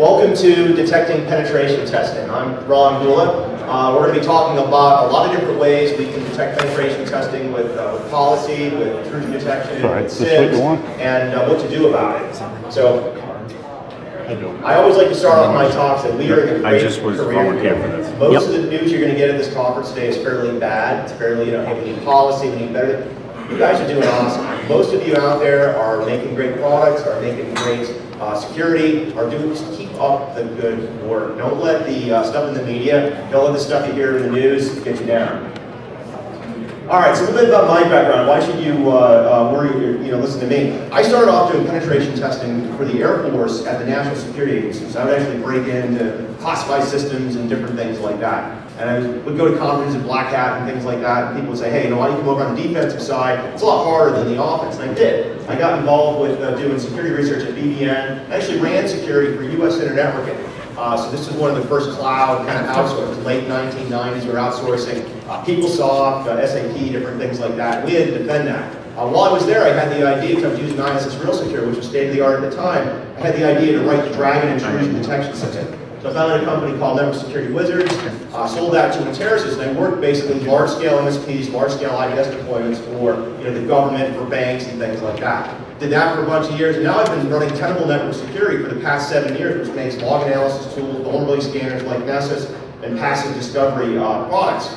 Welcome to Detecting Penetration Testing. I'm Gula. We're going to be talking about a lot of different ways we can detect penetration testing with policy, with intrusion detection, with SIBs, and what to do about it. So, I always like to start off my talks that we are in a great career. Most of the news you're going to get at this conference today is fairly bad. It's fairly, hey, we need policy, we need better. You guys are doing awesome. Most of you out there are making great products, are making great security, are doing, just keep up the good work. Don't let the stuff in the media, don't let the stuff you hear in the news get you down. All right, so a little bit about my background. Why should you listen to me? I started off doing penetration testing for the Air Force at the National Security Agency. So I would actually break into classified systems and different things like that. And I would go to conferences at Black Hat and things like that, and people would say, hey, why don't you come over on the defensive side? It's a lot harder than the offense, and I did. I got involved with doing security research at BBN. I actually ran security for US Internetworking. So this is one of the first cloud kind of outsourced, late 1990s, we were outsourcing PeopleSoft, SAP, different things like that. We had to defend that. While I was there, I had the idea, because I was using ISS Real Secure, which was state-of-the-art at the time, I had the idea to write the Dragon intrusion detection system. So I founded a company called Network Security Wizards, sold that to Terraces, and I worked basically large-scale MSPs, large-scale IDS deployments for the government, for banks, and things like that. Did that for a bunch of years, and now I've been running Tenable Network Security for the past 7 years, which makes log analysis tools, vulnerability scanners like Nessus, and passive discovery products.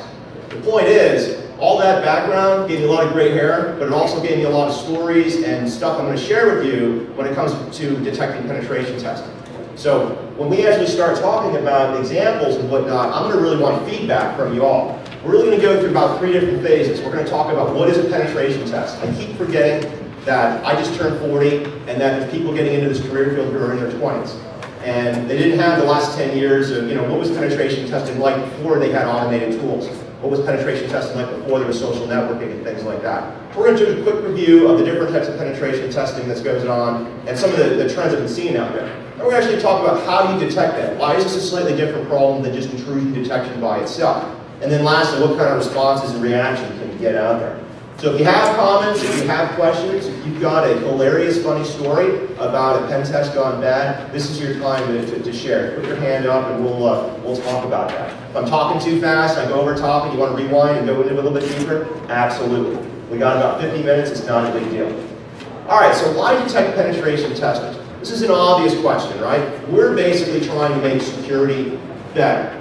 The point is, all that background gave me a lot of gray hair, but it also gave me a lot of stories and stuff I'm going to share with you when it comes to detecting penetration testing. So when we actually start talking about examples and whatnot, I'm going to really want feedback from you all. We're really going to go through about 3 different phases. We're going to talk about what is a penetration test. I keep forgetting that I just turned 40 and that there's people getting into this career field who are in their 20s. And they didn't have the last 10 years of, what was penetration testing like before they had automated tools? What was penetration testing like before there was social networking and things like that? We're going to do a quick review of the different types of penetration testing that's goes on and some of the trends I've been seeing out there. And we're going to actually talk about how do you detect that? Why is this a slightly different problem than just intrusion detection by itself? And then lastly, what kind of responses and reactions can you get out there? So if you have comments, if you have questions, if you've got a hilarious, funny story about a pen test gone bad, this is your time to share. Put your hand up and we'll talk about that. If I'm talking too fast, I go over top and you want to rewind and go into a little bit deeper, absolutely. We got about 50 minutes, it's not a big deal. All right, so why detect penetration testers? This is an obvious question, right? We're basically trying to make security better.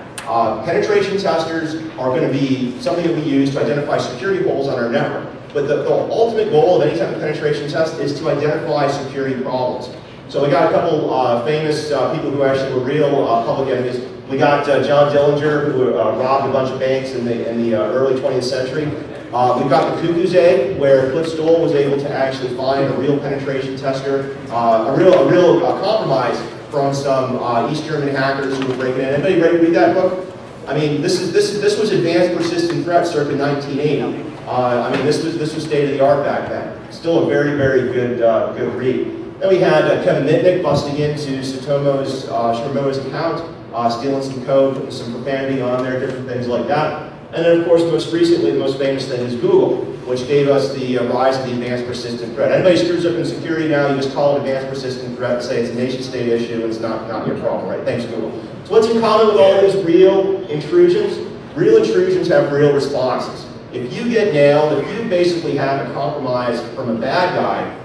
Penetration testers are going to be something that we use to identify security holes on our network. But the ultimate goal of any type of penetration test is to identify security problems. So we got a couple famous people who actually were real public enemies. We got John Dillinger, who robbed a bunch of banks in the early 20th century. We've got the Cuckoo's Egg, where Cliff Stoll was able to actually find a real penetration tester, a real compromise from some East German hackers who were breaking in. Anybody read that book? I mean, this was Advanced Persistent Threat circa 1980. I mean, this was state of the art back then. Still a very, very good read. Then we had Kevin Mitnick busting into Satomo's Shimoda's account, stealing some code, putting some profanity on there, different things like that. And then, of course, most recently, the most famous thing is Google, which gave us the rise of the advanced persistent threat. Anybody screws up in security now, you just call it advanced persistent threat and say it's a nation-state issue and it's not your problem, right? Thanks, Google. So what's in common with all these real intrusions? Real intrusions have real responses. If you get nailed, if you basically have a compromise from a bad guy,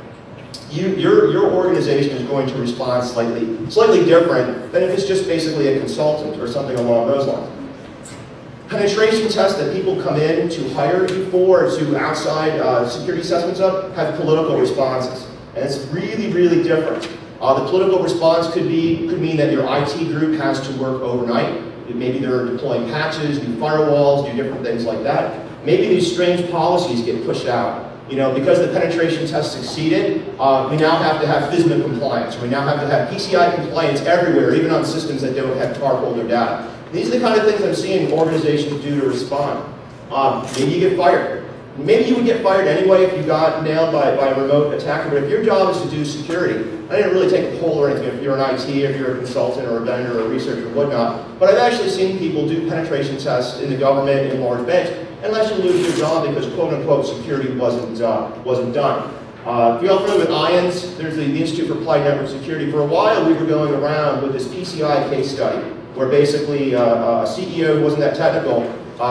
your organization is going to respond slightly different than if it's just basically a consultant or something along those lines. Penetration tests that people come in to hire you for, to outside security assessments of, have political responses. And it's really, really different. The political response could mean that your IT group has to work overnight. Maybe they're deploying patches, new firewalls, do different things like that. Maybe these strange policies get pushed out. Because the penetration test succeeded, we now have to have FISMA compliance. We now have to have PCI compliance everywhere, even on systems that don't have cardholder data. These are the kind of things I'm seeing organizations do to respond. Maybe you get fired. Maybe you would get fired anyway if you got nailed by a remote attacker, but if your job is to do security, I didn't really take a poll or anything if you're an IT, if you're a consultant or a vendor or a researcher or whatnot, but I've actually seen people do penetration tests in the government, in large banks, unless you lose your job because quote-unquote security wasn't done. If you're all familiar with IONS, there's the Institute for Applied Network Security. For a while, we were going around with this PCI case study, where basically a CEO who wasn't that technical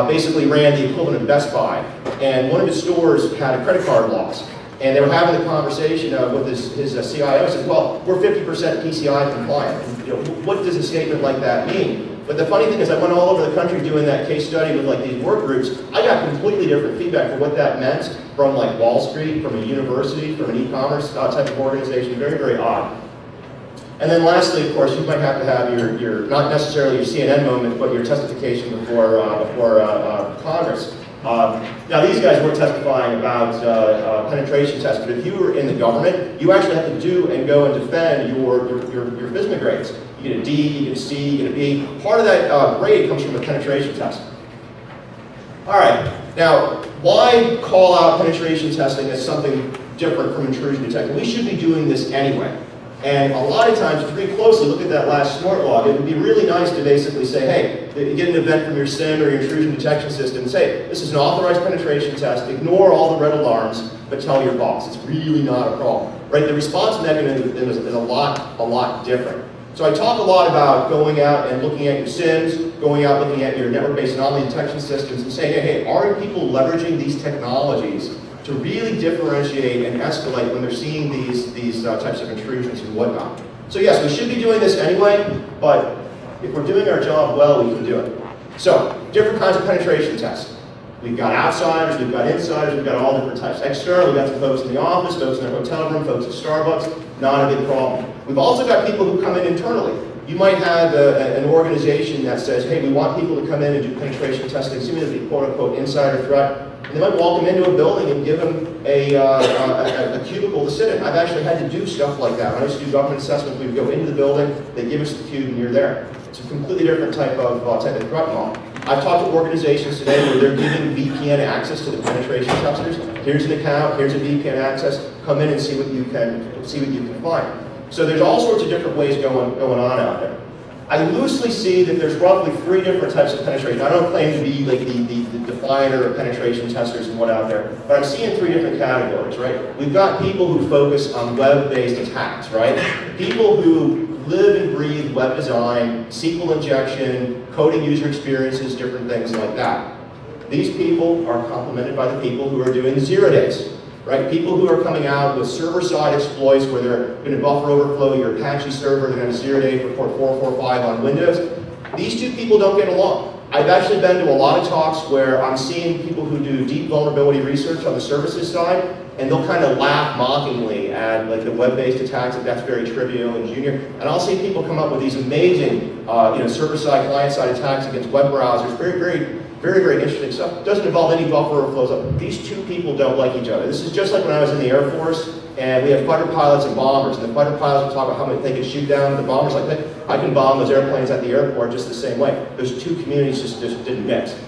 basically ran the equivalent of Best Buy, and one of his stores had a credit card loss. And they were having a conversation with his CIO. Said, well, we're 50% PCI compliant. And, what does a statement like that mean? But the funny thing is, I went all over the country doing that case study with like these work groups. I got completely different feedback for what that meant from like Wall Street, from a university, from an e-commerce type of organization. Very, very odd. And then lastly, of course, you might have to have your not necessarily your CNN moment, but your testification before Congress. Now these guys were testifying about penetration tests, but if you were in the government, you actually have to do and go and defend your FISMA grades. You get a D, you get a C, you get a B. Part of that grade comes from a penetration test. All right, now why call out penetration testing as something different from intrusion detection? We should be doing this anyway. And a lot of times, if you read closely, look at that last snort log, it would be really nice to basically say, hey, you get an event from your SIM or your intrusion detection system and say, this is an authorized penetration test, ignore all the red alarms, but tell your boss. It's really not a problem. Right? The response mechanism is a lot different. So I talk a lot about going out and looking at your SIMs, going out looking at your network-based anomaly detection systems and saying, hey, are people leveraging these technologies to really differentiate and escalate when they're seeing these types of intrusions and whatnot. So yes, we should be doing this anyway, but if we're doing our job well, we can do it. So, different kinds of penetration tests. We've got outsiders, we've got insiders, we've got all different types. External, we've got some folks in the office, folks in their hotel room, folks at Starbucks, not a big problem. We've also got people who come in internally. You might have an organization that says, hey, we want people to come in and do penetration testing, assuming that the quote-unquote insider threat. And they might walk them into a building and give them a cubicle to sit in. I've actually had to do stuff like that. When I used to do government assessments, we'd go into the building, they give us the cube, and you're there. It's a completely different type of threat model. I've talked to organizations today where they're giving VPN access to the penetration testers. Here's an account, here's a VPN access. Come in and see what you can find. So there's all sorts of different ways going on out there. I loosely see that there's roughly 3 different types of penetration. I don't claim to be like the definer of penetration testers and what out there, but I'm seeing 3 different categories, right? We've got people who focus on web-based attacks, right? People who live and breathe web design, SQL injection, coding user experiences, different things like that. These people are complemented by the people who are doing 0 days. Right? People who are coming out with server-side exploits where they're going to buffer overflow your Apache server, they're going to 0-day for port 445 on Windows. These 2 people don't get along. I've actually been to a lot of talks where I'm seeing people who do deep vulnerability research on the services side, and they'll kind of laugh mockingly at like the web-based attacks, that's very trivial and junior. And I'll see people come up with these amazing server-side, client-side attacks against web browsers, very interesting stuff. It doesn't involve any buffer overflows up. These 2 people don't like each other. This is just like when I was in the Air Force, and we have fighter pilots and bombers, and the fighter pilots would talk about how many they can shoot down, and the bombers like, hey, I can bomb those airplanes at the airport just the same way. Those 2 communities just didn't mix.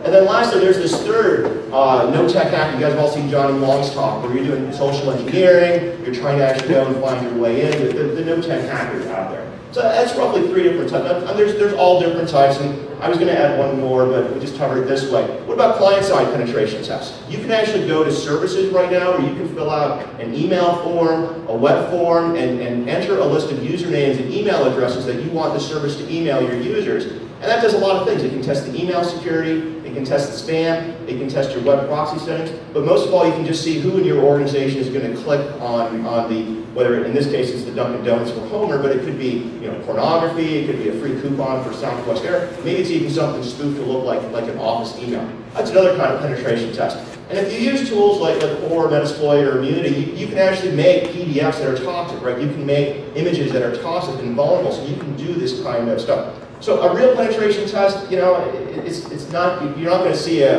And then lastly, there's this third no-tech hack. You guys have all seen Johnny Long's talk, where you're doing social engineering, you're trying to actually go and find your way in, the no-tech hackers out there. So that's roughly 3 different types. There's all different types, and I was going to add one more, but we just covered it this way. What about client-side penetration tests? You can actually go to services right now, where you can fill out an email form, a web form, and enter a list of usernames and email addresses that you want the service to email your users. And that does a lot of things. It can test the email security, it can test the spam, it can test your web proxy settings, but most of all, you can just see who in your organization is going to click on the, whether in this case it's the Dunkin' Donuts for Homer, but it could be pornography, it could be a free coupon for Southwest Air, maybe it's even something spoofed to look like an office email. That's another kind of penetration test. And if you use tools like Core, Metasploit, or Immunity, you can actually make PDFs that are toxic, right? You can make images that are toxic and vulnerable, so you can do this kind of stuff. So a real penetration test, it's not, you're not going to see a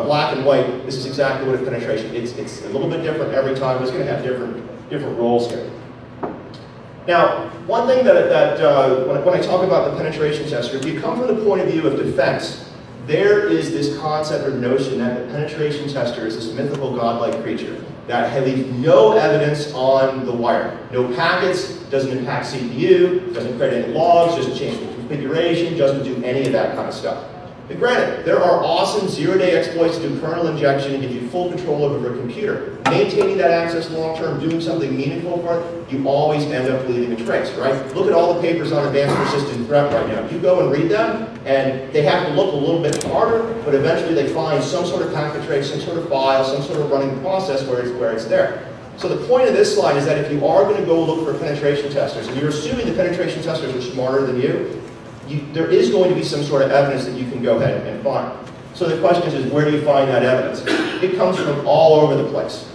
black and white, this is exactly what a penetration is. It's a little bit different every time, it's going to have different roles here. Now, one thing that when I talk about the penetration tester, if you come from the point of view of defense, there is this concept or notion that the penetration tester is this mythical godlike creature that leaves no evidence on the wire. No packets, doesn't impact CPU, doesn't create any logs, doesn't change the configuration, doesn't do any of that kind of stuff. And granted, there are awesome zero-day exploits to do kernel injection and give you full control over your computer. Maintaining that access long-term, doing something meaningful for it, you always end up leaving a trace, right? Look at all the papers on advanced persistent threat right now. You go and read them, and they have to look a little bit harder, but eventually they find some sort of packet trace, some sort of file, some sort of running process where it's there. So the point of this slide is that if you are going to go look for penetration testers, and you're assuming the penetration testers are smarter than you, there is going to be some sort of evidence that you can go ahead and find. So the question is where do you find that evidence? It comes from all over the place.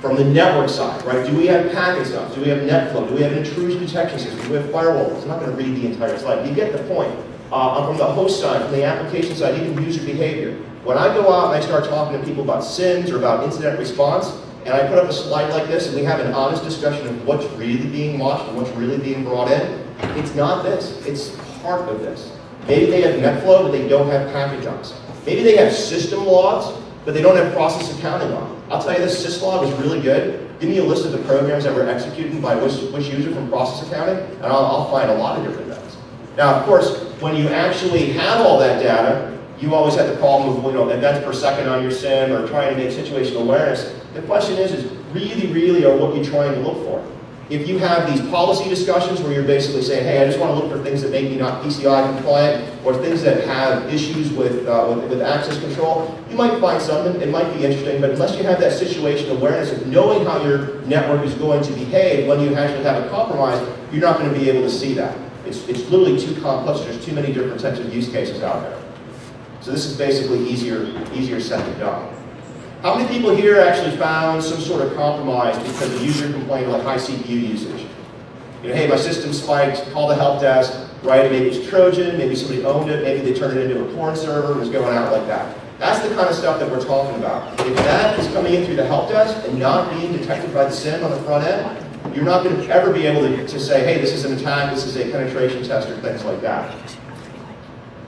From the network side, right? Do we have packet stuff? Do we have net flow? Do we have an intrusion detection system? Do we have firewalls? I'm not going to read the entire slide. You get the point. From the host side, from the application side, even user behavior. When I go out and I start talking to people about SIMs or about incident response, and I put up a slide like this and we have an honest discussion of what's really being watched and what's really being brought in, it's not this. It's part of this. Maybe they have net flow, but they don't have packet dumps. Maybe they have system logs, but they don't have process accounting log. I'll tell you this, syslog is really good. Give me a list of the programs that were executed by which user from process accounting, and I'll find a lot of different things. Now, of course, when you actually have all that data, you always have the problem of events per second on your SIM or trying to make situational awareness. The question is really are what you're trying to look for? If you have these policy discussions where you're basically saying, hey, I just want to look for things that make me not PCI compliant or things that have issues with access control, you might find something, it might be interesting, but unless you have that situational awareness of knowing how your network is going to behave when you actually have a compromise, you're not going to be able to see that. It's literally too complex. There's too many different types of use cases out there. So this is basically easier said than done. How many people here actually found some sort of compromise because the user complained about high CPU usage? Hey, my system spiked, call the help desk, right? Maybe it's Trojan, maybe somebody owned it, maybe they turned it into a porn server and was going out like that. That's the kind of stuff that we're talking about. If that is coming in through the help desk and not being detected by the SIM on the front end, you're not going to ever be able to say, hey, this is an attack, this is a penetration test, or things like that.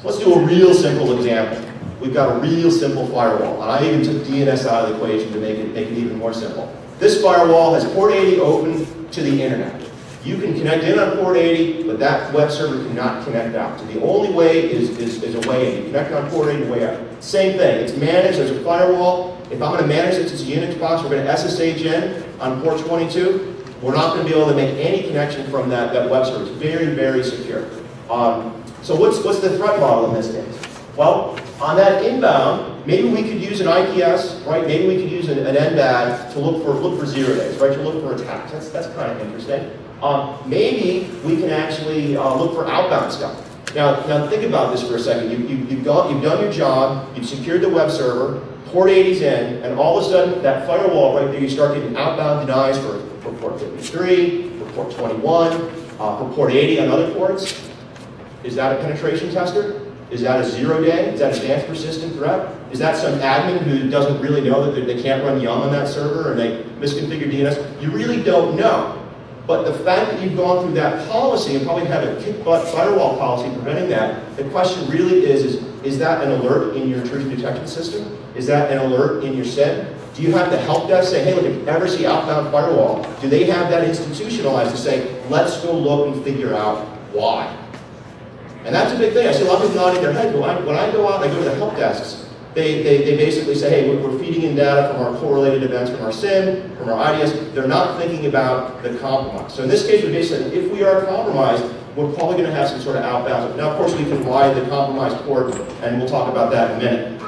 So let's do a real simple example. We've got a real simple firewall, and I even took DNS out of the equation to make it even more simple. This firewall has port 80 open to the internet. You can connect in on port 80, but that web server cannot connect out. So the only way is a way in. You connect on port 80 and way out. Same thing, it's managed, there's a firewall. If I'm going to manage this as a Unix box, we're going to SSH in on port 22. We're not going to be able to make any connection from that web server. It's very secure. So what's the threat model in this case? Well, on that inbound, maybe we could use an IPS, right? Maybe we could use an NBAD to look for 0 days, right? To look for attacks. That's kind of interesting. Maybe we can actually look for outbound stuff. Now think about this for a second. You've done your job. You've secured the web server. Port 80's in, and all of a sudden that firewall right there, you start getting outbound denies for port 53, for port 21, for port 80 on other ports. Is that a penetration tester? Is that a 0 day? Is that advanced persistent threat? Is that some admin who doesn't really know that they can't run Yum on that server and they misconfigured DNS? You really don't know. But the fact that you've gone through that policy and probably have a kick-butt firewall policy preventing that, the question really is that an alert in your intrusion detection system? Is that an alert in your SIM? Do you have the help desk say, hey, look, if you ever see outbound firewall, do they have that institutionalized to say, let's go look and figure out why? And that's a big thing. I see a lot of people nodding their head. When I go out and I go to the help desks, they basically say, hey, we're feeding in data from our correlated events from our SIM, from our IDS. They're not thinking about the compromise. So in this case, we basically said, if we are compromised, we're probably going to have some sort of outbound. Now, of course, we can ride the compromised port, and we'll talk about that in a minute.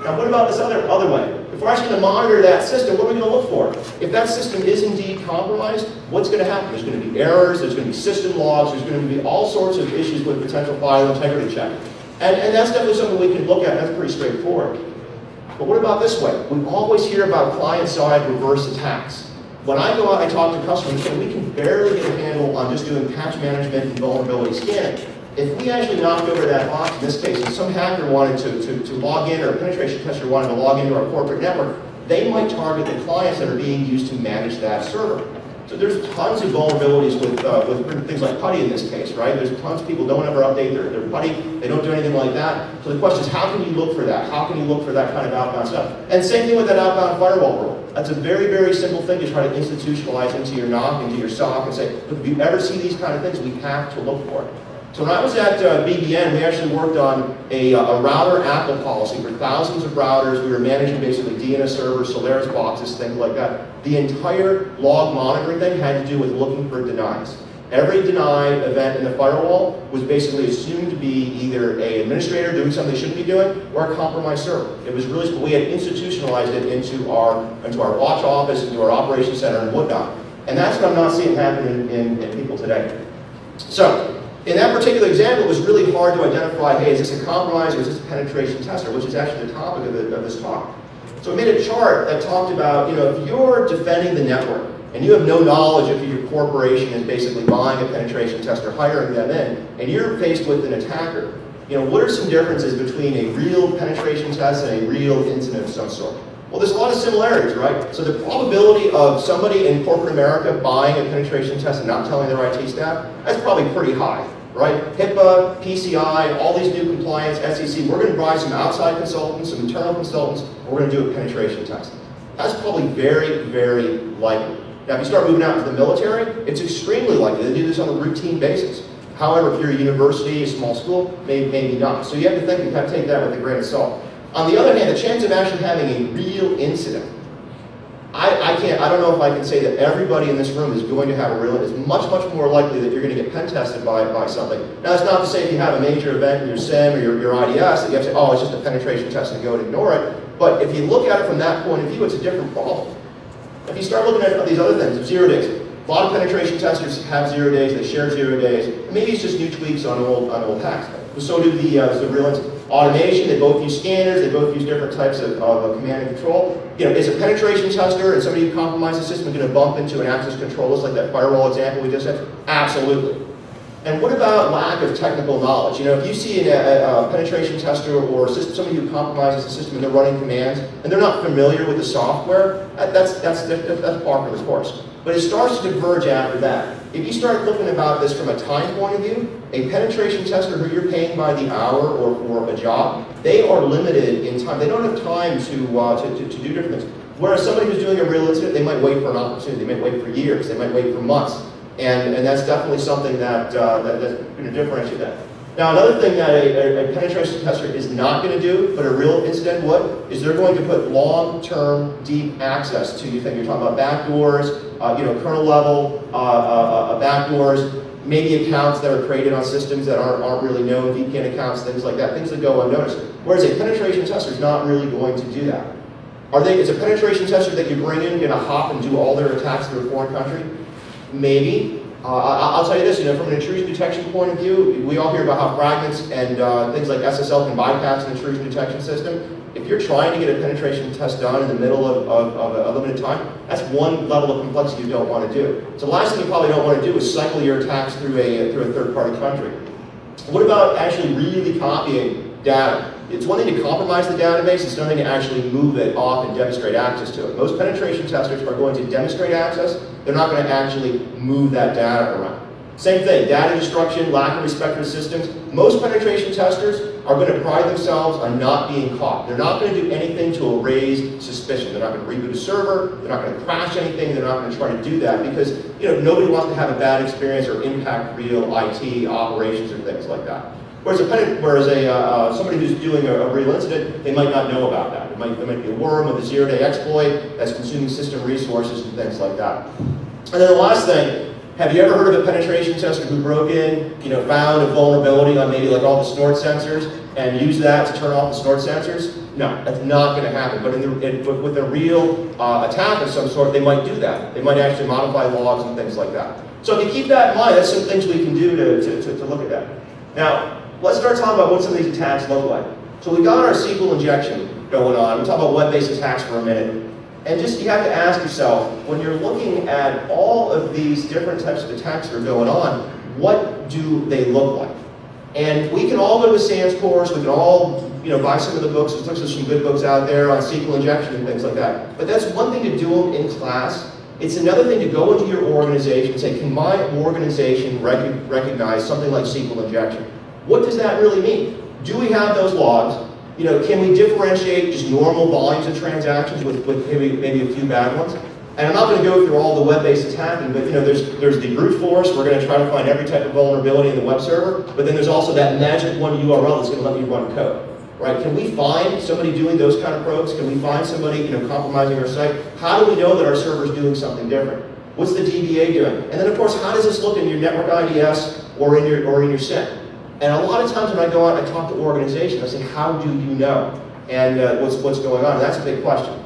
Now, what about this other way? If we're actually going to monitor that system, what are we going to look for? If that system is indeed compromised, what's going to happen? There's going to be errors, there's going to be system logs, there's going to be all sorts of issues with potential file integrity check. And that's definitely something we can look at, that's pretty straightforward. But what about this way? We always hear about client-side reverse attacks. When I go out and I talk to customers, we can barely get a handle on just doing patch management and vulnerability scanning. If we actually knocked over that box, in this case, and some hacker wanted to log in, or a penetration tester wanted to log into our corporate network, they might target the clients that are being used to manage that server. So there's tons of vulnerabilities with things like PuTTY in this case, right? There's tons of people don't ever update their PuTTY, they don't do anything like that. So the question is, how can you look for that? How can you look for that kind of outbound stuff? And same thing with that outbound firewall rule. That's a very simple thing to try to institutionalize into your NOC, into your SOC, and say, look, if you ever see these kind of things, we have to look for it. So when I was at BBN, we actually worked on a router Apple policy for thousands of routers. We were managing basically DNS servers, Solaris boxes, things like that. The entire log monitoring thing had to do with looking for denies. Every deny event in the firewall was basically assumed to be either an administrator doing something they shouldn't be doing or a compromised server. It was really, we had institutionalized it into our watch office, into our operations center and whatnot. And that's what I'm not seeing happen in people today. So, in that particular example, it was really hard to identify, hey, is this a compromise or is this a penetration tester, which is actually the topic of this talk. So we made a chart that talked about, if you're defending the network and you have no knowledge if your corporation is basically buying a penetration tester, hiring them in, and you're faced with an attacker, what are some differences between a real penetration test and a real incident of some sort? Well, there's a lot of similarities, right? So the probability of somebody in corporate America buying a penetration test and not telling their IT staff, that's probably pretty high, right? HIPAA, PCI, all these new compliance, SEC, we're going to buy some outside consultants, some internal consultants, we're going to do a penetration test. That's probably very, very likely. Now, if you start moving out into the military, it's extremely likely. They do this on a routine basis. However, if you're a university, a small school, maybe not. So you have to think and kind of take that with a grain of salt. On the other hand, the chance of actually having a real incident, I don't know if I can say that everybody in this room is going to have a real, it's much, much more likely that you're going to get pen tested by something. Now, it's not to say if you have a major event in your SIM or your IDS that you have to say, oh, it's just a penetration test and go and ignore it. But if you look at it from that point of view, it's a different problem. If you start looking at these other things, 0 days. A lot of penetration testers have 0 days, they share 0 days. Maybe it's just new tweaks on old hacks. So do the real automation, they both use scanners, they both use different types of command and control. Is a penetration tester and somebody who compromises the system going to bump into an access control list like that firewall example we just had? Absolutely. And what about lack of technical knowledge? If you see a penetration tester or somebody who compromises the system and they're running commands and they're not familiar with the software, that's par for the course. But it starts to diverge after that. If you start looking about this from a time point of view, a penetration tester who you're paying by the hour or for a job, they are limited in time. They don't have time to do different things. Whereas somebody who's doing a real incident, they might wait for an opportunity. They might wait for years. They might wait for months. And that's definitely something that's going to differentiate that. Now, another thing that a penetration tester is not going to do, but a real incident would, is they're going to put long-term, deep access to your thing. You're talking about backdoors, kernel level backdoors, maybe accounts that are created on systems that aren't really known, VPN accounts, things like that, things that go unnoticed. Whereas a penetration tester is not really going to do that. Is a penetration tester that you bring in going to hop and do all their attacks through a foreign country? Maybe. I'll tell you this, from an intrusion detection point of view, we all hear about how fragments and things like SSL can bypass an intrusion detection system. If you're trying to get a penetration test done in the middle of a limited time, that's one level of complexity you don't want to do. So the last thing you probably don't want to do is cycle your attacks through a third-party country. What about actually really copying data? It's one thing to compromise the database, it's another thing to actually move it off and demonstrate access to it. Most penetration testers are going to demonstrate access, they're not going to actually move that data around. Same thing, data destruction, lack of respect for systems. Most penetration testers are going to pride themselves on not being caught. They're not going to do anything to raise suspicion. They're not going to reboot a server, they're not going to crash anything, they're not going to try to do that because nobody wants to have a bad experience or impact real IT operations or things like that. Whereas somebody who's doing a real incident, they might not know about that. There might be a worm with a 0-day exploit that's consuming system resources and things like that. And then the last thing, have you ever heard of a penetration tester who broke in, found a vulnerability on maybe like all the snort sensors and used that to turn off the snort sensors? No, that's not going to happen. But with a real attack of some sort, they might do that. They might actually modify logs and things like that. So if you keep that in mind, that's some things we can do to look at that. Now, let's start talking about what some of these attacks look like. So we got our SQL injection going on. We'll talk about web-based attacks for a minute. And just you have to ask yourself, when you're looking at all of these different types of attacks that are going on, what do they look like? And we can all go to a SANS course, we can all buy some of the books, there's some good books out there on SQL injection and things like that. But that's one thing to do them in class. It's another thing to go into your organization and say, can my organization recognize something like SQL injection? What does that really mean? Do we have those logs? Can we differentiate just normal volumes of transactions with maybe a few bad ones? And I'm not going to go through all the web-based attacking, but there's the brute force. We're going to try to find every type of vulnerability in the web server. But then there's also that magic one URL that's going to let me run code. Right? Can we find somebody doing those kind of probes? Can we find somebody compromising our site? How do we know that our server is doing something different? What's the DBA doing? And then of course, how does this look in your network IDS or in your SIM? And a lot of times when I go out, I talk to organizations. I say, how do you know? And what's going on? And that's a big question.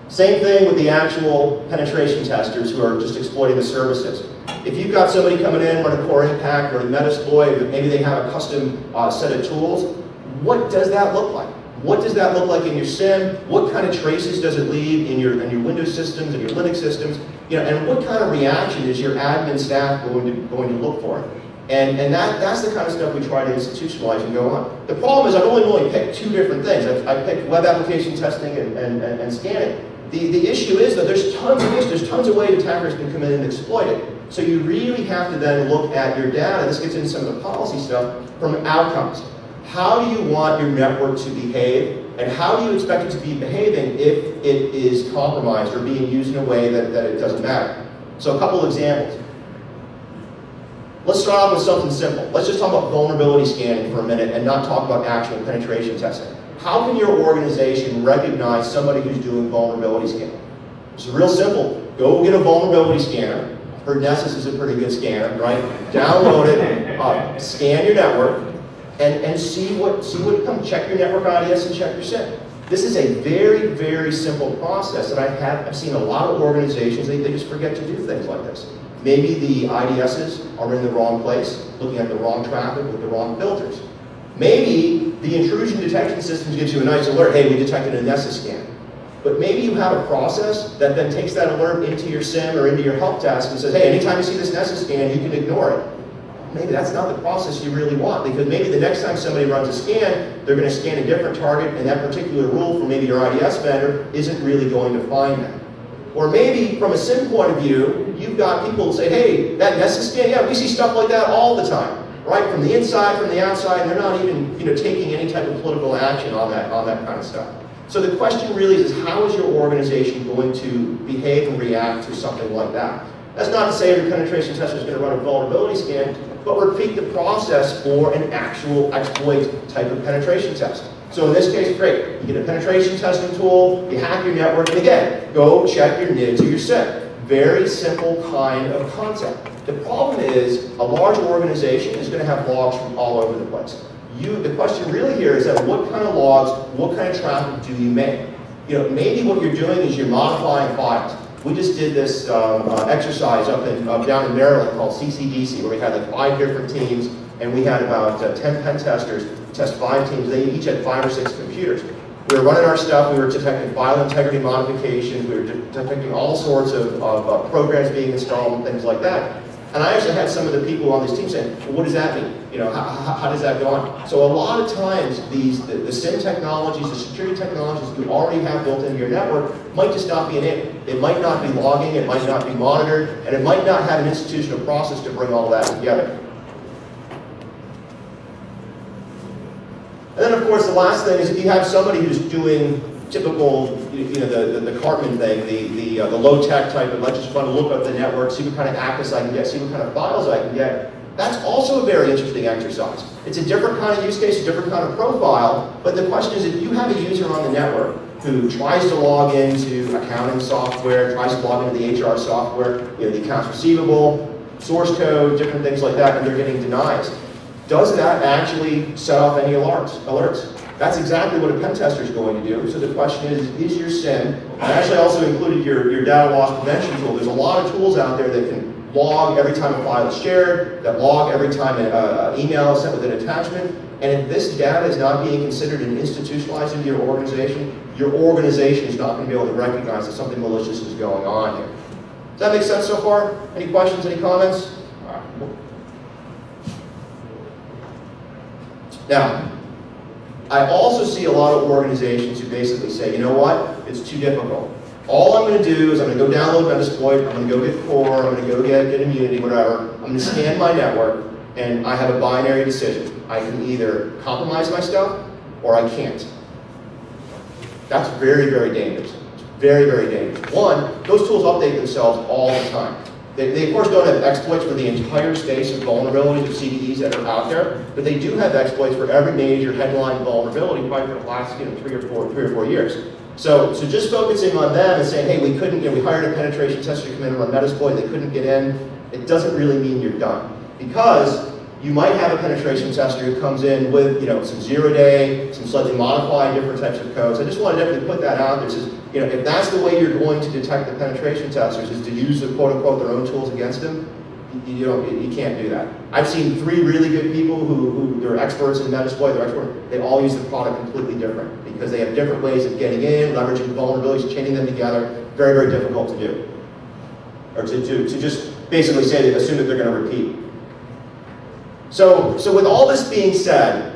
Same thing with the actual penetration testers who are just exploiting the services. If you've got somebody coming in, running Core Impact or a Metasploit, maybe they have a custom set of tools, what does that look like? What does that look like in your SIM? What kind of traces does it leave in your Windows systems and your Linux systems? And what kind of reaction is your admin staff going to look for? And that's the kind of stuff we try to institutionalize and go on. The problem is I've only picked two different things. I've picked web application testing and scanning. The issue is that there's tons of ways attackers can come in and exploit it. So you really have to then look at your data. This gets into some of the policy stuff from outcomes. How do you want your network to behave, and how do you expect it to be behaving if it is compromised or being used in a way that it doesn't matter? So a couple examples. Let's start off with something simple. Let's just talk about vulnerability scanning for a minute and not talk about actual penetration testing. How can your organization recognize somebody who's doing vulnerability scanning? It's real simple. Go get a vulnerability scanner. I've heard Nessus is a pretty good scanner, right? Download it, scan your network, and see what comes. Check your network IDS and check your SIM. This is a very, very simple process, and I've seen a lot of organizations, they just forget to do things like this. Maybe the IDSs are in the wrong place, looking at the wrong traffic with the wrong filters. Maybe the intrusion detection systems gives you a nice alert, hey, we detected a Nessus scan. But maybe you have a process that then takes that alert into your SIM or into your help desk and says, hey, anytime you see this Nessus scan, you can ignore it. Maybe that's not the process you really want, because maybe the next time somebody runs a scan, they're going to scan a different target, and that particular rule from maybe your IDS vendor isn't really going to find that. Or maybe from a SIM point of view, you've got people who say, hey, that Nessus scan, yeah, we see stuff like that all the time, right? From the inside, from the outside, and they're not even taking any type of political action on that kind of stuff. So the question really is how is your organization going to behave and react to something like that? That's not to say every penetration tester is going to run a vulnerability scan, but repeat the process for an actual exploit type of penetration test. So in this case, great. You get a penetration testing tool, you hack your network, and again, go check your NIDs or your SIM. Very simple kind of concept. The problem is a large organization is going to have logs from all over the place. The question really here is that what kind of logs, what kind of traffic do you make? Maybe what you're doing is you're modifying files. We just did this exercise down in Maryland called CCDC, where we had like 5 different teams, and we had about 10 pen testers test 5 teams. They each had 5 or 6 computers. We were running our stuff. We were detecting file integrity modifications. We were detecting all sorts of programs being installed and things like that. And I actually had some of the people on this team saying, well, what does that mean? How does that go on? So a lot of times, the SIM technologies, the security technologies you already have built into your network might just not be enabled. It might not be logging, it might not be monitored, and it might not have an institutional process to bring all that together. And then, of course, the last thing is if you have somebody who's doing typical, the Cartman thing, the low-tech type of, let's just want to look up the network, see what kind of access I can get, see what kind of files I can get, that's also a very interesting exercise. It's a different kind of use case, a different kind of profile, but the question is if you have a user on the network who tries to log into accounting software, tries to log into the HR software, the accounts receivable, source code, different things like that, and they're getting denies, does that actually set off any alerts? That's exactly what a pen tester is going to do. So the question is your SIM, and I actually also included your data loss prevention tool. There's a lot of tools out there that can log every time a file is shared, that log every time an email is sent with an attachment, and if this data is not being considered and institutionalized into your organization is not going to be able to recognize that something malicious is going on here. Does that make sense so far? Any questions, any comments? Now, I also see a lot of organizations who basically say, you know what, it's too difficult. All I'm going to do is I'm going to go download Metasploit, I'm going to go get Core, I'm going to go get Immunity, whatever. I'm going to scan my network, and I have a binary decision. I can either compromise my stuff, or I can't. That's very, very dangerous. It's very, very dangerous. One, those tools update themselves all the time. They of course don't have exploits for the entire space of vulnerabilities or CVEs that are out there, but they do have exploits for every major headline vulnerability, probably for the last 3 or 4 years. So just focusing on them and saying, hey, we couldn't, we hired a penetration tester to come in and run Metasploit, they couldn't get in, it doesn't really mean you're done. Because you might have a penetration tester who comes in with some 0-day, some slightly modified different types of codes. I just want to definitely put that out there. Says, if that's the way you're going to detect the penetration testers is to use the quote unquote their own tools against them, you can't do that. I've seen 3 really good people who they're experts in Metasploit, they all use the product completely different because they have different ways of getting in, leveraging vulnerabilities, chaining them together. Very, very difficult to do. Or to just basically say assume that they're going to repeat. So with all this being said,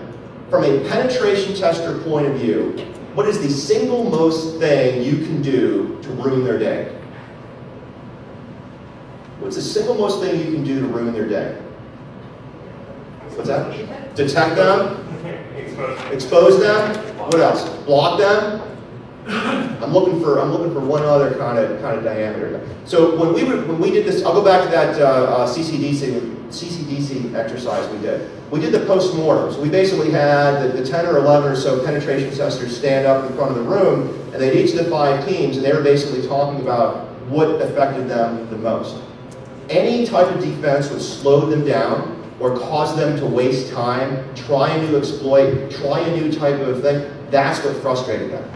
from a penetration tester point of view, what is the single most thing you can do to ruin their day? What's the single most thing you can do to ruin their day? What's that? Detect them? Expose them? What else? Block them? I'm looking for one other kind of diameter. So when we did this, I'll go back to that CCDC exercise we did. We did the post-mortem. So we basically had the 10 or 11 or so penetration testers stand up in front of the room, and they had each of the 5 teams, and they were basically talking about what affected them the most. Any type of defense would slow them down or cause them to waste time, try a new exploit, try a new type of thing. That's what frustrated them.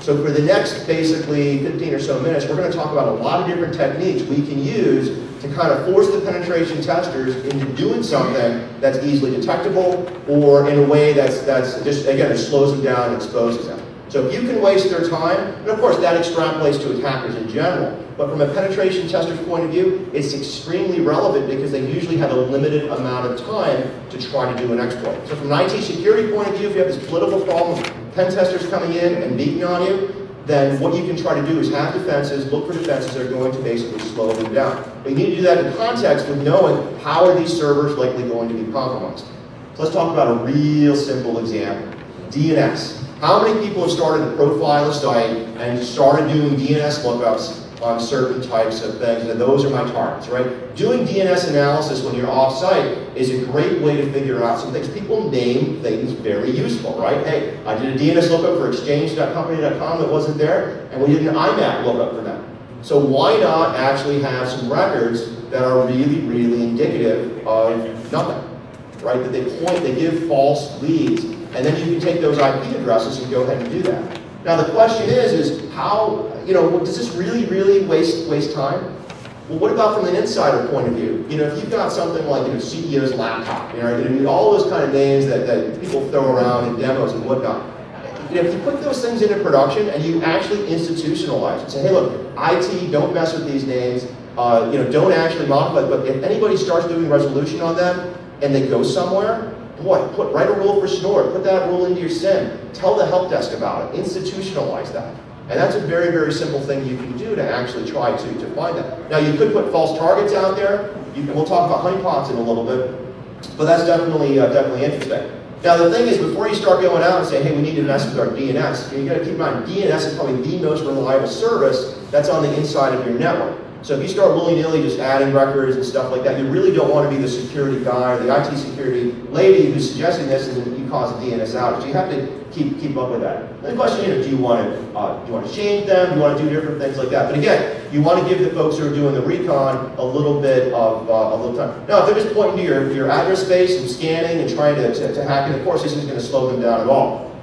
So for the next basically 15 or so minutes, we're going to talk about a lot of different techniques we can use to kind of force the penetration testers into doing something that's easily detectable or in a way that's just, again, it slows them down and exposes them. So if you can waste their time, and of course that extrapolates to attackers in general, but from a penetration tester's point of view, it's extremely relevant because they usually have a limited amount of time to try to do an exploit. So from an IT security point of view, if you have this political problem, pen testers coming in and beating on you, then what you can try to do is have defenses, look for defenses that are going to basically slow them down. But you need to do that in context with knowing how are these servers likely going to be compromised. So let's talk about a real simple example. DNS. How many people have started to profile a site and started doing DNS lookups on certain types of things, and those are my targets, right? Doing DNS analysis when you're off-site is a great way to figure out some things. People name things very useful, right? Hey, I did a DNS lookup for exchange.company.com that wasn't there, and we did an IMAP lookup for them. So why not actually have some records that are really, really indicative of nothing, right? That they give false leads, and then you can take those IP addresses and go ahead and do that. Now the question is how, does this really, really waste time? Well, what about from an insider point of view? If you've got something like CEO's laptop, all those kind of names that people throw around in demos and whatnot. If you put those things into production and you actually institutionalize it, say, hey, look, IT, don't mess with these names, don't actually modify, but if anybody starts doing resolution on them and they go somewhere, boy, write a rule for Snort, put that rule into your SIM, tell the help desk about it, institutionalize that. And that's a very, very simple thing you can do to actually try to find that. Now you could put false targets out there, we'll talk about honeypots in a little bit, but that's definitely interesting. Now the thing is, before you start going out and saying, hey, we need to mess with our DNS, you got to keep in mind, DNS is probably the most reliable service that's on the inside of your network. So if you start willy-nilly just adding records and stuff like that, you really don't want to be the security guy or the IT security lady who's suggesting this and then you cause a DNS outage. So you have to keep up with that. And the question is, do you want to change them? Do you want to do different things like that? But again, you want to give the folks who are doing the recon a little bit of a little time. Now, if they're just pointing to your address space and scanning and trying to hack it, of course, this isn't going to slow them down at all.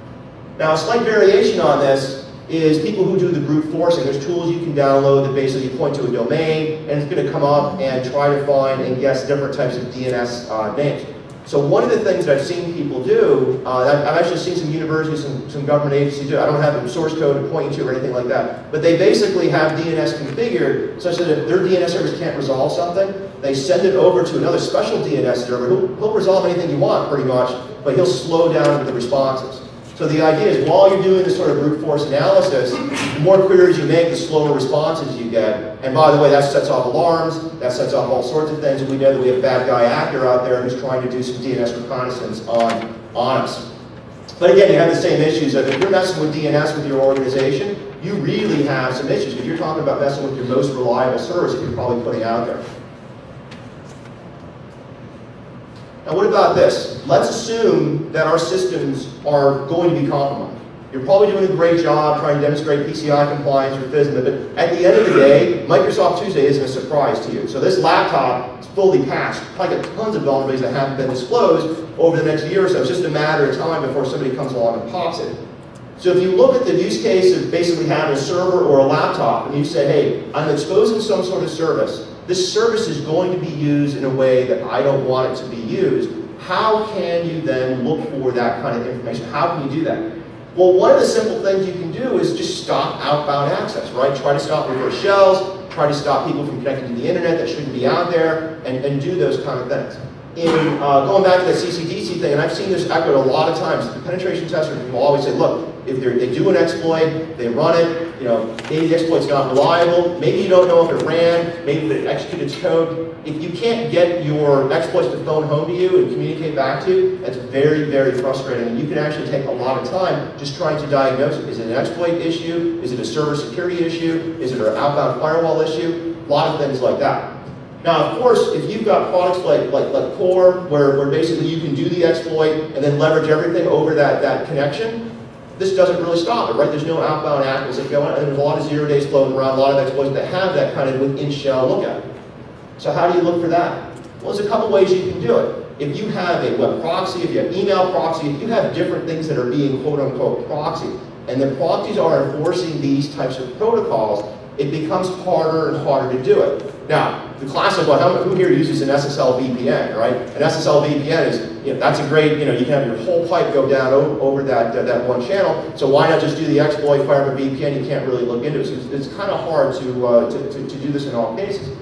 Now, a slight variation on this is people who do the brute forcing. There's tools you can download that basically point to a domain, and it's going to come up and try to find and guess different types of DNS names. So one of the things that I've seen people do, I've actually seen some universities, some government agencies do, I don't have the source code to point you to or anything like that, but they basically have DNS configured such that if their DNS servers can't resolve something, they send it over to another special DNS server who'll resolve anything you want pretty much, but he'll slow down the responses. So the idea is while you're doing this sort of brute force analysis, the more queries you make, the slower responses you get. And by the way, that sets off alarms, that sets off all sorts of things, and we know that we have a bad guy actor out there who's trying to do some DNS reconnaissance on us. But again, you have the same issues of if you're messing with DNS with your organization, you really have some issues, because you're talking about messing with your most reliable service that you're probably putting out there. Now what about this? Let's assume that our systems are going to be compromised. You're probably doing a great job trying to demonstrate PCI compliance or FISMA, but at the end of the day, Microsoft Tuesday isn't a surprise to you. So this laptop is fully patched, probably got tons of vulnerabilities that haven't been disclosed over the next year or so. It's just a matter of time before somebody comes along and pops it. So if you look at the use case of basically having a server or a laptop, and you say, hey, I'm exposing some sort of service, this service is going to be used in a way that I don't want it to be used, how can you then look for that kind of information? How can you do that? Well, one of the simple things you can do is just stop outbound access, right? Try to stop reverse shells, try to stop people from connecting to the internet that shouldn't be out there, and do those kind of things. In going back to the CCDC thing, and I've seen this echoed a lot of times, the penetration testers will always say, look, if they do an exploit, they run it, maybe the exploit's not reliable, maybe you don't know if it ran, maybe it executed its code. If you can't get your exploits to phone home to you and communicate back to you, that's very, very frustrating. And you can actually take a lot of time just trying to diagnose it. Is it an exploit issue? Is it a server security issue? Is it an outbound firewall issue? A lot of things like that. Now, of course, if you've got products like Core, where basically you can do the exploit and then leverage everything over that connection, this doesn't really stop it, right? There's no outbound ACLs that go on, and there's a lot of 0 days floating around, a lot of exploits that have that kind of within-shell look at it. So how do you look for that? Well, there's a couple ways you can do it. If you have a web proxy, if you have email proxy, if you have different things that are being quote-unquote proxied, and the proxies are enforcing these types of protocols, it becomes harder and harder to do it. Now, the classic one, who here uses an SSL VPN, right? An SSL VPN is, that's a great, you can have your whole pipe go down over that one channel, so why not just do the exploit, fire up a VPN, you can't really look into it. So it's kind of hard to do this in all cases.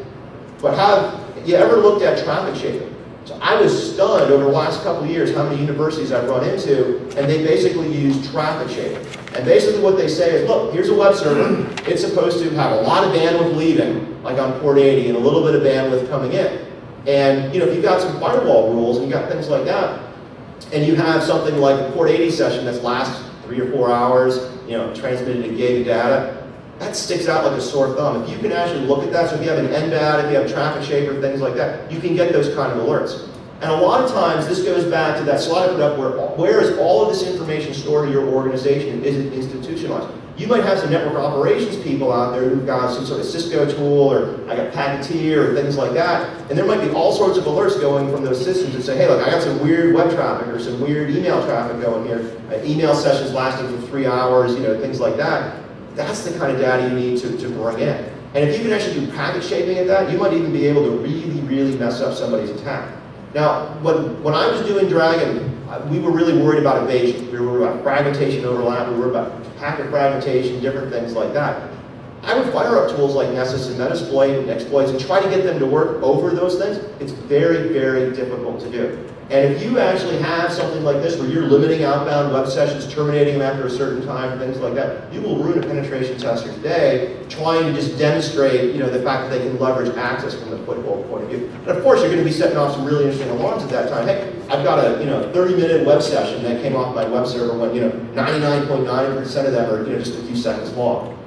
But have you ever looked at traffic shaping? So I was stunned over the last couple of years how many universities I've run into, and they basically use traffic shaping. And basically what they say is, look, here's a web server. It's supposed to have a lot of bandwidth leaving, like on port 80, and a little bit of bandwidth coming in. And if you've got some firewall rules and you've got things like that, and you have something like a port 80 session that's lasts 3 or 4 hours, transmitted a gig of data, that sticks out like a sore thumb. If you can actually look at that, so if you have an NBAD, if you have traffic shaper, things like that, you can get those kind of alerts. And a lot of times, this goes back to that slide I put up where is all of this information stored in your organization? Is it institutionalized? You might have some network operations people out there who've got some sort of Cisco tool, or I got Packeteer, or things like that, and there might be all sorts of alerts going from those systems that say, hey, look, I got some weird web traffic, or some weird email traffic going here, email sessions lasting for 3 hours, things like that. That's the kind of data you need to bring in. And if you can actually do packet shaping at that, you might even be able to really, really mess up somebody's attack. Now, when I was doing Dragon, we were really worried about evasion. We were worried about fragmentation overlap. We were worried about packet fragmentation, different things like that. I would fire up tools like Nessus and Metasploit and exploits and try to get them to work over those things. It's very, very difficult to do. And if you actually have something like this where you're limiting outbound web sessions, terminating them after a certain time, things like that, you will ruin a penetration tester's day trying to just demonstrate, the fact that they can leverage access from the foothold point of view. And of course, you're going to be setting off some really interesting alarms at that time. Hey, I've got a 30-minute web session that came off my web server when 99.9% of them are just a few seconds long.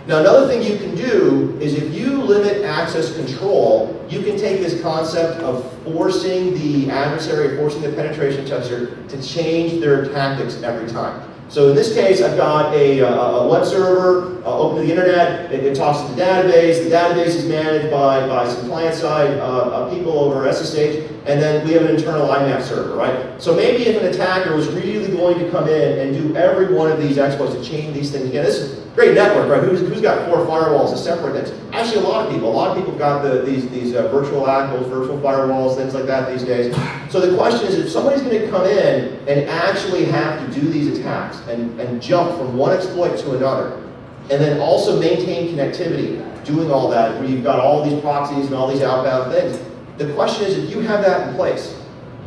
Now, another thing you can do is if you limit access control, you can take this concept of forcing the adversary, forcing the penetration tester to change their tactics every time. So in this case, I've got a web server open to the internet. It talks to the database. The database is managed by some client-side people over SSH, and then we have an internal IMAP server, right? So maybe if an attacker was really going to come in and do every one of these exploits to chain these things again, this is a great network, right? Who's got 4 firewalls to separate things? Actually, a lot of people. A lot of people have got these virtual ACLs, virtual firewalls, things like that these days. So the question is, if somebody's going to come in and actually have to do these attacks and jump from one exploit to another, and then also maintain connectivity, doing all that, where you've got all these proxies and all these outbound things, the question is, if you have that in place,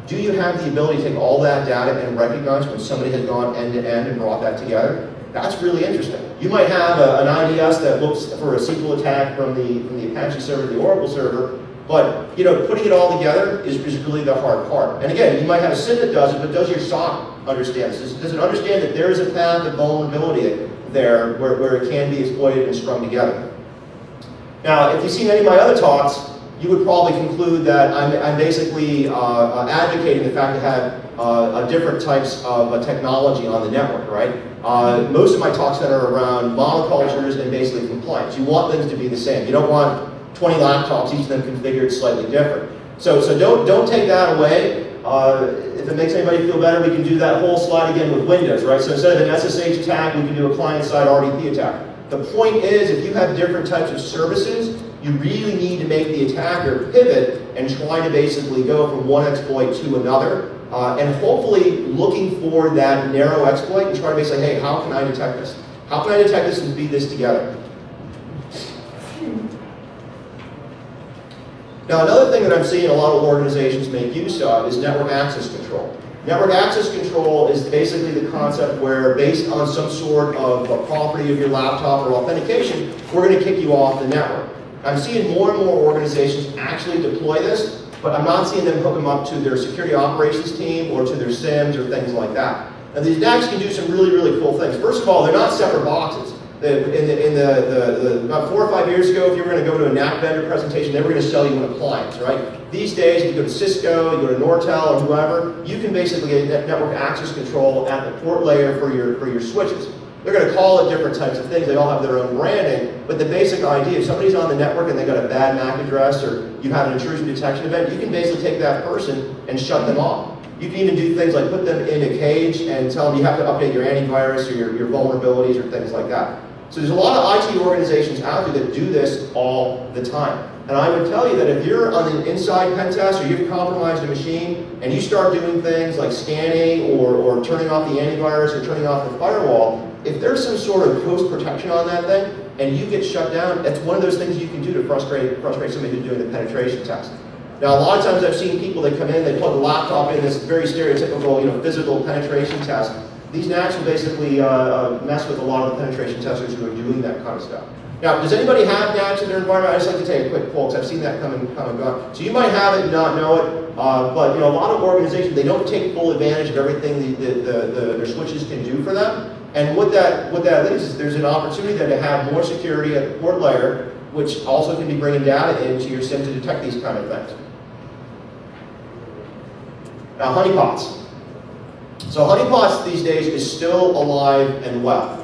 do you have the ability to take all that data and recognize when somebody has gone end-to-end and brought that together? That's really interesting. You might have an IDS that looks for a SQL attack from the Apache server, the Oracle server, But putting it all together is really the hard part. And again, you might have a SIM that does it, but does your SOC understand this? Does it understand that there is a path of vulnerability there where it can be exploited and strung together? Now, if you've seen any of my other talks, you would probably conclude that I'm basically advocating the fact to have different types of technology on the network, right? Most of my talks center around monocultures and basically compliance. You want things to be the same. You don't want 20 laptops, each of them configured slightly different. So don't take that away. If it makes anybody feel better, we can do that whole slide again with Windows, right? So instead of an SSH attack, we can do a client-side RDP attack. The point is, if you have different types of services, you really need to make the attacker pivot and try to basically go from one exploit to another, and hopefully looking for that narrow exploit and try to basically say, hey, how can I detect this? How can I detect this and feed this together? Now, another thing that I'm seeing a lot of organizations make use of is network access control. Network access control is basically the concept where, based on some sort of a property of your laptop or authentication, we're going to kick you off the network. I'm seeing more and more organizations actually deploy this, but I'm not seeing them hook them up to their security operations team or to their SIMs or things like that. And these DACs can do some really, really cool things. First of all, they're not separate boxes. About 4 or 5 years ago, if you were going to go to a NAC vendor presentation, they were going to sell you an appliance, right? These days, if you go to Cisco, you go to Nortel, or whoever, you can basically get network access control at the port layer for your switches. They're going to call it different types of things. They all have their own branding, but the basic idea, if somebody's on the network and they got a bad MAC address or you have an intrusion detection event, you can basically take that person and shut them off. You can even do things like put them in a cage and tell them you have to update your antivirus or your vulnerabilities or things like that. So there's a lot of IT organizations out there that do this all the time. And I would tell you that if you're on an inside pen test or you've compromised a machine and you start doing things like scanning or turning off the antivirus or turning off the firewall, if there's some sort of host protection on that thing and you get shut down, that's one of those things you can do to frustrate somebody who's doing the penetration test. Now, a lot of times I've seen people that come in, they plug a laptop in this very stereotypical, physical penetration test. These NACs will basically mess with a lot of the penetration testers who are doing that kind of stuff. Now, does anybody have NACs in their environment? I just like to take a quick poll because I've seen that come and gone. So you might have it and not know it, but a lot of organizations, they don't take full advantage of everything their switches can do for them. And what that leaves is there's an opportunity there to have more security at the port layer, which also can be bringing data into your SIM to detect these kind of things. Now, honeypots. So honeypots these days is still alive and well.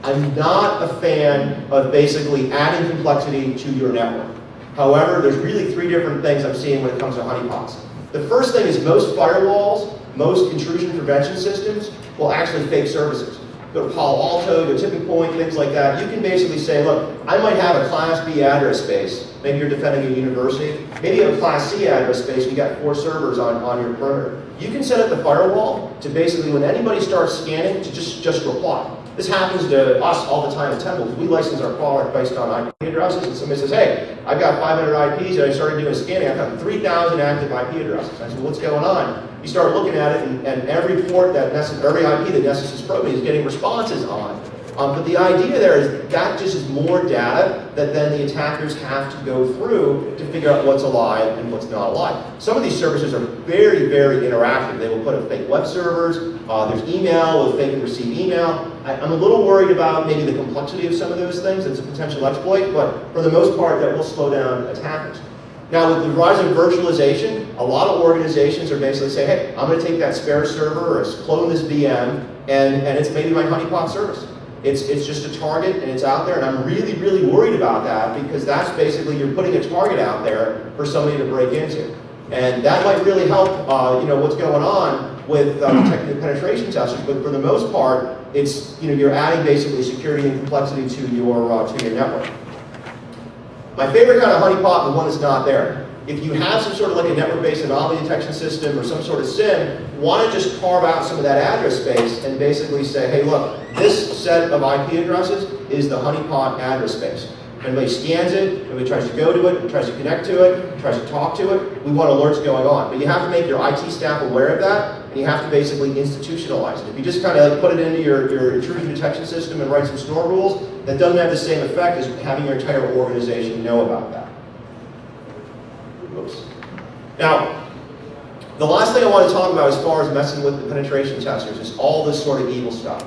I'm not a fan of basically adding complexity to your network. However, there's really 3 different things I'm seeing when it comes to honeypots. The first thing is most firewalls, most intrusion prevention systems will actually fake services. Go to Palo Alto, go to Tipping Point, things like that. You can basically say, look, I might have a Class B address space. Maybe you're defending a university. Maybe you have a Class C address space and you got 4 servers on your perimeter. You can set up the firewall to basically, when anybody starts scanning, to just reply. This happens to us all the time at Temple because we license our product based on IP addresses, and somebody says, hey, I've got 500 IPs and I started doing scanning. I've got 3,000 active IP addresses. I said, well, what's going on? You start looking at it, and every port every IP that Nessus is probing is getting responses on. But the idea there is that just is more data that then the attackers have to go through to figure out what's alive and what's not alive. Some of these services are very, very interactive. They will put up fake web servers. There's email with fake and receive email. I'm a little worried about maybe the complexity of some of those things. It's a potential exploit, but for the most part, that will slow down attackers. Now, with the rise of virtualization, a lot of organizations are basically saying, hey, I'm going to take that spare server or clone this VM, and it's maybe my honeypot service. It's just a target, and it's out there, and I'm really, really worried about that because that's basically, you're putting a target out there for somebody to break into. And that might really help, what's going on with detecting the penetration testers, but for the most part, it's, you're adding basically security and complexity to your network. My favorite kind of honeypot, the one that's not there. If you have some sort of like a network-based anomaly detection system or some sort of SIM, why not just carve out some of that address space and basically say, hey, look, this set of IP addresses is the honeypot address space. If anybody scans it, if anybody tries to go to it, tries to connect to it, tries to talk to it, we want alerts going on. But you have to make your IT staff aware of that, and you have to basically institutionalize it. If you just kind of put it into your intrusion detection system and write some store rules, that doesn't have the same effect as having your entire organization know about that. groups. Now, the last thing I want to talk about as far as messing with the penetration testers is all this sort of evil stuff.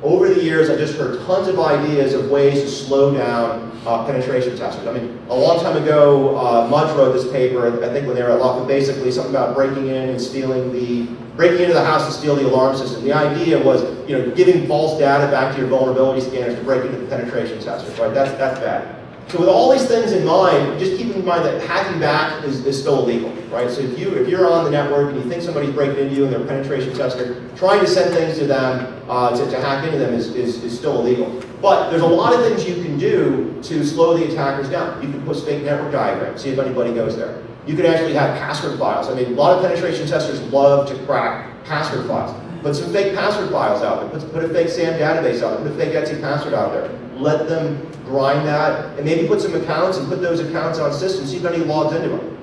Over the years, I just heard tons of ideas of ways to slow down penetration testers. I mean, a long time ago, Mudge wrote this paper, I think when they were at Locke, basically something about breaking in and breaking into the house and steal the alarm system. The idea was, giving false data back to your vulnerability scanners to break into the penetration testers, right? That's bad. So with all these things in mind, just keep in mind that hacking back is still illegal, right? So if you're on the network and you think somebody's breaking into you and they're a penetration tester, trying to send things to them to hack into them is still illegal. But there's a lot of things you can do to slow the attackers down. You can put fake network diagrams, see if anybody goes there. You can actually have password files. I mean, a lot of penetration testers love to crack password files. Put some fake password files out there. Put a fake SAM database out there. Put a fake Etsy password out there. Let them grind that, and maybe put some accounts and put those accounts on systems, see if anybody logs into them.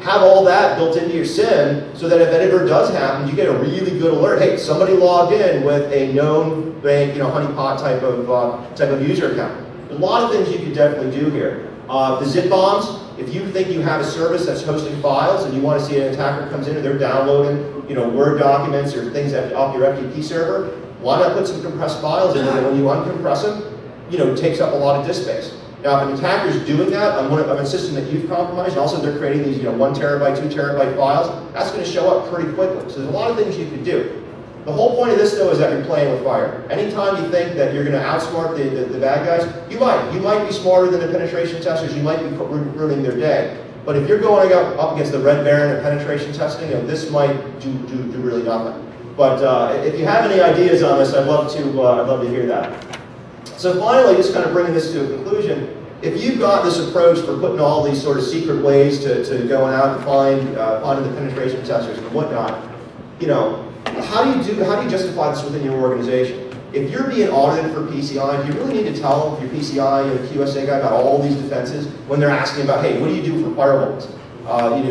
Have all that built into your SIM so that if it ever does happen, you get a really good alert. Hey, somebody logged in with a known bank, honeypot type of user account. There's a lot of things you could definitely do here. The zip bombs. If you think you have a service that's hosting files and you want to see an attacker comes in and they're downloading, Word documents or things off your FTP server, why not put some compressed files in there that when you uncompress them, it takes up a lot of disk space. Now, if an attacker is doing that on a system that you've compromised, and also they're creating these 1 terabyte, 2 terabyte files, that's going to show up pretty quickly. So there's a lot of things you can do. The whole point of this, though, is that you're playing with fire. Anytime you think that you're going to outsmart the bad guys, you might be smarter than the penetration testers. You might be ruining their day. But if you're going up against the Red Baron and penetration testing, this might do really nothing. But if you have any ideas on this, I'd love to hear that. So finally, just kind of bringing this to a conclusion, if you've got this approach for putting all these sort of secret ways to going out and finding the penetration testers and whatnot, how do you justify this within your organization? If you're being audited for PCI, do you really need to tell your PCI or QSA guy about all these defenses when they're asking about, hey, what do you do for firewalls?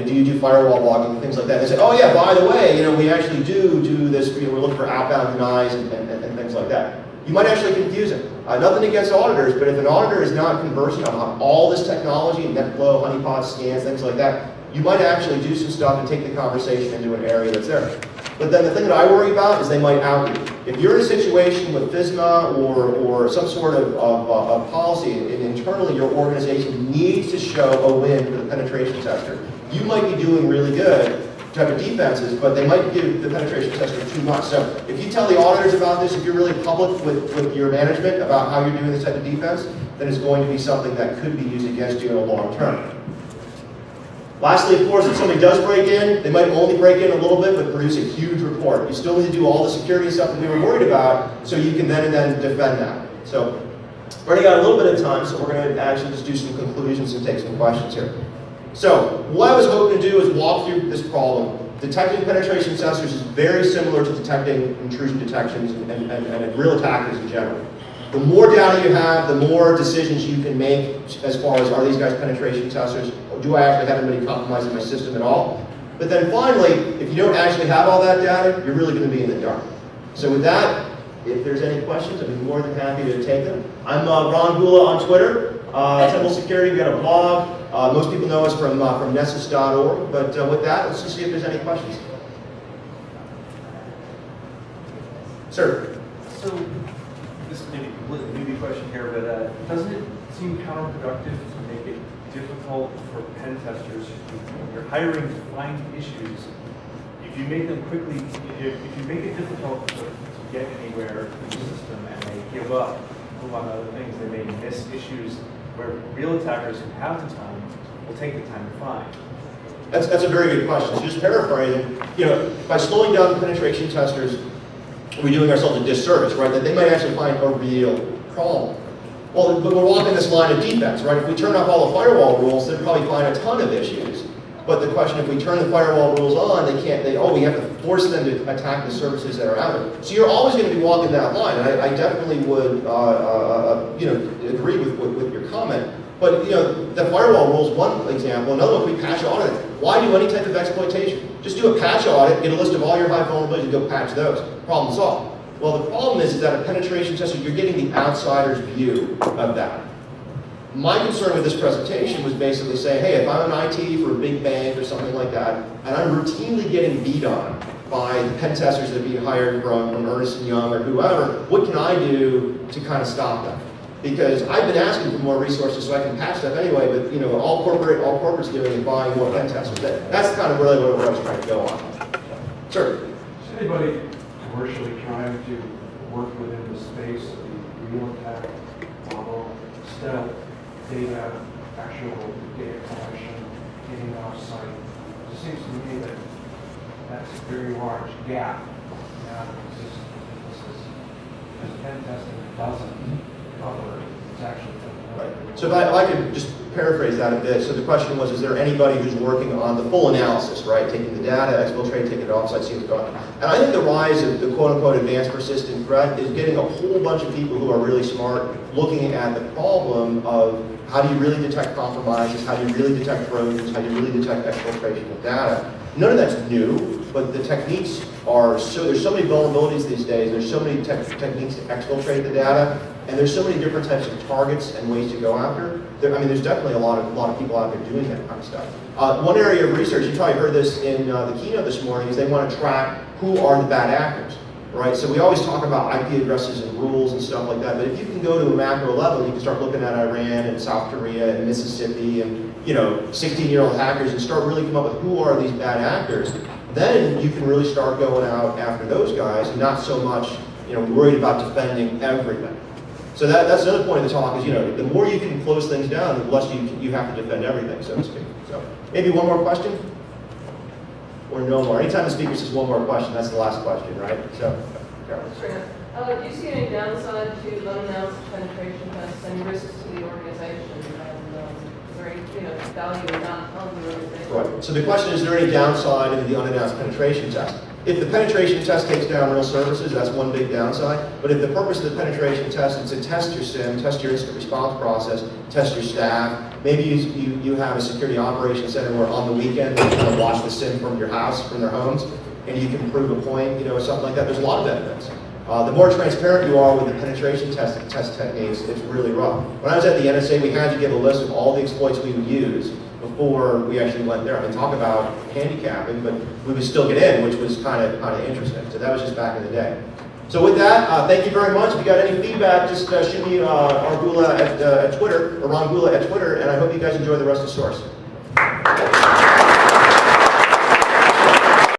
Do you do firewall logging and things like that? They say, oh yeah, by the way, we actually do this. We're looking for outbound denies and things like that. You might actually confuse them. Nothing against auditors, but if an auditor is not conversant on all this technology, NetFlow, honeypot scans, things like that, you might actually do some stuff and take the conversation into an area that's there. But then the thing that I worry about is they might out you. If you're in a situation with FISMA or some sort of policy, and internally your organization needs to show a win for the penetration tester, you might be doing really good type of defenses, but they might give the penetration tester too much. So if you tell the auditors about this, if you're really public with your management about how you're doing this type of defense, then it's going to be something that could be used against you in the long term. Lastly, of course, if somebody does break in, they might only break in a little bit, but produce a huge report. You still need to do all the security stuff that we were worried about, so you can then defend that. So we've already got a little bit of time, so we're going to actually just do some conclusions and take some questions here. So what I was hoping to do is walk through this problem. Detecting penetration testers is very similar to detecting intrusion detections and real attackers in general. The more data you have, the more decisions you can make as far as, are these guys penetration testers? Or do I actually have anybody compromising my system at all? But then finally, if you don't actually have all that data, you're really going to be in the dark. So with that, if there's any questions, I'd be more than happy to take them. I'm Ron Gula on Twitter. Temple Security, we've got a blog. Most people know us from nessus.org. But with that, let's just see if there's any questions. Sir? So, this may be a completely newbie question here, but doesn't it seem counterproductive to make it difficult for pen testers when you're hiring to find issues? If you make them quickly, if you make it difficult to get anywhere in the system and they give up, move on to other things, they may miss issues where real attackers who have the time will take the time to find. That's a very good question. So just paraphrasing, by slowing down the penetration testers, we're doing ourselves a disservice, right? That they might actually find a real problem. Well, but we're walking this line of defense, right? If we turn off all the firewall rules, they'd probably find a ton of issues. But the question, if we turn the firewall rules on, we have to force them to attack the services that are out there. So you're always going to be walking that line. And I definitely would, agree with your comment. But the firewall rules, one example. Another one, we patch audit. Why do any type of exploitation? Just do a patch audit, get a list of all your high vulnerabilities, and go patch those. Problem solved. Well, the problem is that a penetration tester, you're getting the outsider's view of that. My concern with this presentation was basically saying, hey, if I'm an IT for a big bank or something like that, and I'm routinely getting beat on by the pen testers that are being hired from Ernst & Young or whoever, what can I do to kind of stop them? Because I've been asking for more resources so I can patch stuff anyway, but you know, all corporate's doing is buying more pen testers. That's kind of really what I was trying to go on. Sir? Is anybody commercially trying to work within the space of the real attack model, stealth, data, actual data collection, getting off-site? It seems to me that that's a very large gap now that exists in businesses. Because pen testing doesn't cover, it's actually Right. So if I could just paraphrase that a bit. So the question was, is there anybody who's working on the full analysis, right? Taking the data, exfiltrate, taking it offsite, see what's going on. And I think the rise of the quote-unquote advanced persistent threat is getting a whole bunch of people who are really smart looking at the problem of how do you really detect compromises, how do you really detect trojans, how do you really detect exfiltration of data. None of that's new, but the techniques are there's so many vulnerabilities these days, there's so many techniques to exfiltrate the data, and there's so many different types of targets and ways to go after. There's definitely a lot of people out there doing that kind of stuff. One area of research, you probably heard this in the keynote this morning, is they want to track who are the bad actors, right? So we always talk about IP addresses and rules and stuff like that, but if you can go to a macro level, you can start looking at Iran and South Korea and Mississippi and 16-year-old hackers and start really come up with who are these bad actors. Then you can really start going out after those guys and not so much worried about defending everything. So that's another point of the talk is, the more you can close things down, the less you have to defend everything, so to speak. So maybe one more question? Or no more. Anytime the speaker says one more question, that's the last question, right? So, Carol. Do you see any downside to unannounced penetration tests and risks to the organization? And is there any value in not telling the organization? Right. So the question is there any downside in the unannounced penetration test? If the penetration test takes down real services, that's one big downside. But if the purpose of the penetration test is to test your SIM, test your incident response process, test your staff, maybe you have a security operations center where on the weekend they kind of watch the SIM from your house, from their homes, and you can prove a point, or something like that. There's a lot of benefits. The more transparent you are with the penetration test techniques, it's really rough. When I was at the NSA, we had to give a list of all the exploits we would use before we actually went there. I mean, talk about handicapping, but we would still get in, which was kind of interesting. So that was just back in the day. So with that, thank you very much. If you got any feedback, just shoot me our Gula at Twitter, or Ron Gula at Twitter, and I hope you guys enjoy the rest of the source.